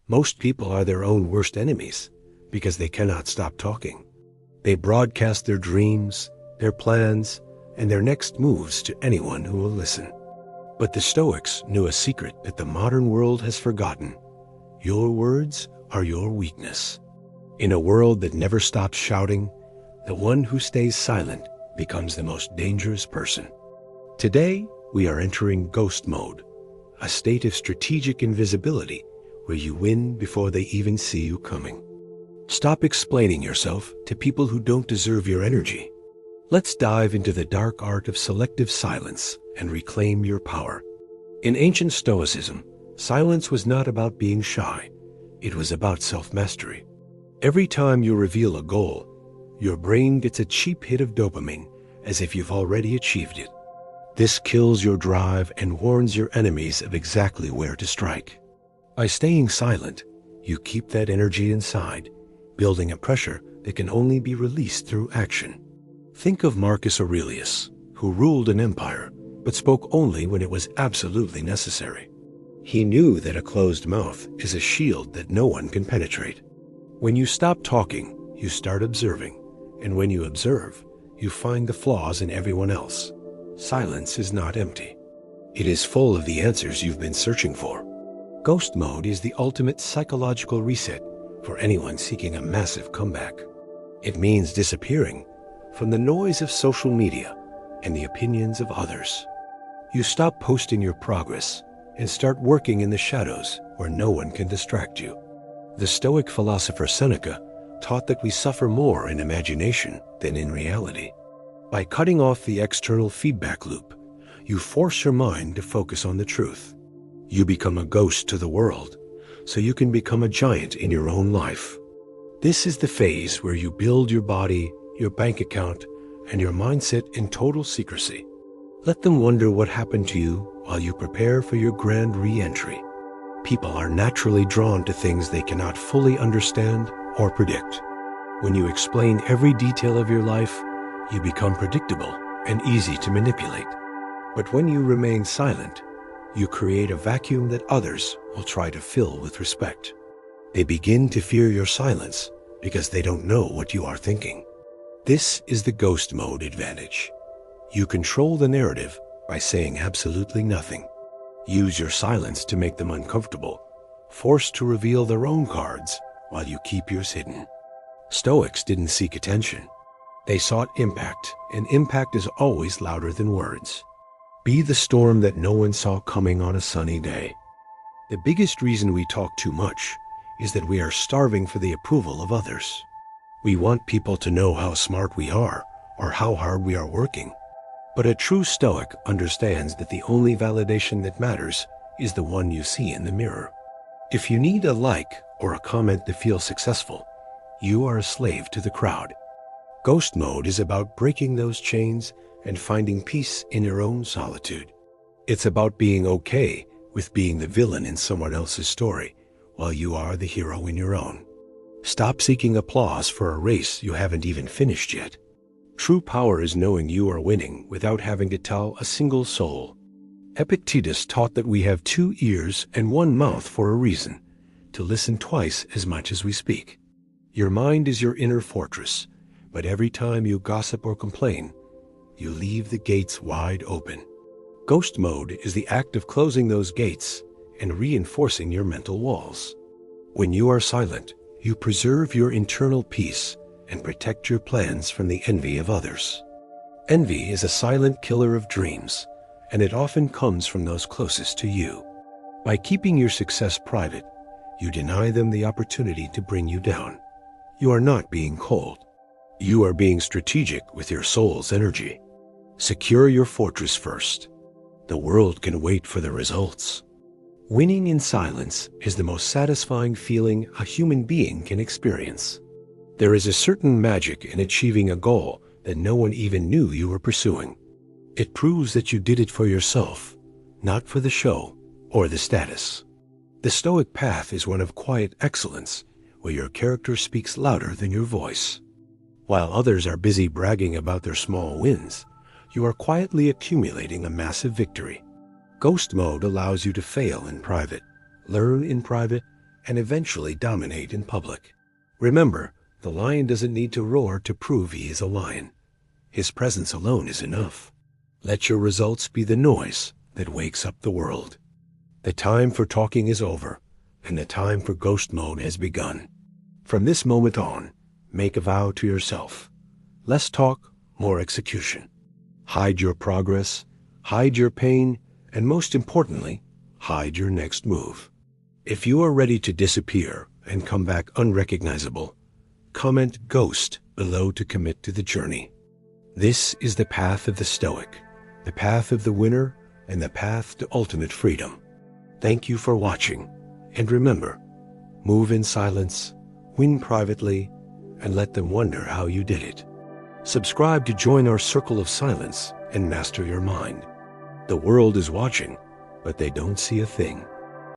Most people are their own worst enemies because they cannot stop talking. They broadcast their dreams, their plans, and their next moves to anyone who will listen. But the Stoics knew a secret that the modern world has forgotten. Your words are your weakness. In a world that never stops shouting, the one who stays silent becomes the most dangerous person. Today, we are entering ghost mode, a state of strategic invisibility where you win before they even see you coming. Stop explaining yourself to people who don't deserve your energy. Let's dive into the dark art of selective silence and reclaim your power. In ancient Stoicism, silence was not about being shy. It was about self-mastery. Every time you reveal a goal, your brain gets a cheap hit of dopamine, as if you've already achieved it. This kills your drive and warns your enemies of exactly where to strike. By staying silent, you keep that energy inside, building a pressure that can only be released through action. Think of Marcus Aurelius, who ruled an empire, but spoke only when it was absolutely necessary. He knew that a closed mouth is a shield that no one can penetrate. When you stop talking, you start observing, and when you observe, you find the flaws in everyone else. Silence is not empty. It is full of the answers you've been searching for. Ghost mode is the ultimate psychological reset for anyone seeking a massive comeback. It means disappearing from the noise of social media and the opinions of others. You stop posting your progress and start working in the shadows where no one can distract you. The Stoic philosopher Seneca taught that we suffer more in imagination than in reality. By cutting off the external feedback loop, you force your mind to focus on the truth. You become a ghost to the world, so you can become a giant in your own life. This is the phase where you build your body, your bank account, and your mindset in total secrecy. Let them wonder what happened to you while you prepare for your grand re-entry. People are naturally drawn to things they cannot fully understand or predict. When you explain every detail of your life, you become predictable and easy to manipulate. But when you remain silent, you create a vacuum that others will try to fill with respect. They begin to fear your silence because they don't know what you are thinking. This is the ghost mode advantage. You control the narrative by saying absolutely nothing. Use your silence to make them uncomfortable, forced to reveal their own cards while you keep yours hidden. Stoics didn't seek attention. They sought impact, and impact is always louder than words. Be the storm that no one saw coming on a sunny day. The biggest reason we talk too much is that we are starving for the approval of others. We want people to know how smart we are or how hard we are working. But a true Stoic understands that the only validation that matters is the one you see in the mirror. If you need a like or a comment to feel successful, you are a slave to the crowd. Ghost mode is about breaking those chains and finding peace in your own solitude. It's about being okay with being the villain in someone else's story while you are the hero in your own. Stop seeking applause for a race you haven't even finished yet. True power is knowing you are winning without having to tell a single soul. Epictetus taught that we have 2 ears and 1 mouth for a reason, to listen twice as much as we speak. Your mind is your inner fortress, but every time you gossip or complain, you leave the gates wide open. Ghost mode is the act of closing those gates and reinforcing your mental walls. When you are silent, you preserve your internal peace and protect your plans from the envy of others. Envy is a silent killer of dreams, and it often comes from those closest to you. By keeping your success private, you deny them the opportunity to bring you down. You are not being cold. You are being strategic with your soul's energy. Secure your fortress first. The world can wait for the results. Winning in silence is the most satisfying feeling a human being can experience. There is a certain magic in achieving a goal that no one even knew you were pursuing. It proves that you did it for yourself, not for the show or the status. The Stoic path is one of quiet excellence, where your character speaks louder than your voice. While others are busy bragging about their small wins, you are quietly accumulating a massive victory. Ghost mode allows you to fail in private, learn in private, and eventually dominate in public. Remember, the lion doesn't need to roar to prove he is a lion. His presence alone is enough. Let your results be the noise that wakes up the world. The time for talking is over, and the time for ghost mode has begun. From this moment on, make a vow to yourself. Less talk, more execution. Hide your progress, hide your pain, and most importantly, hide your next move. If you are ready to disappear and come back unrecognizable, comment "Ghost" below to commit to the journey. This is the path of the Stoic, the path of the winner, and the path to ultimate freedom. Thank you for watching, and remember, move in silence, win privately, and let them wonder how you did it. Subscribe to join our circle of silence and master your mind. The world is watching, but they don't see a thing.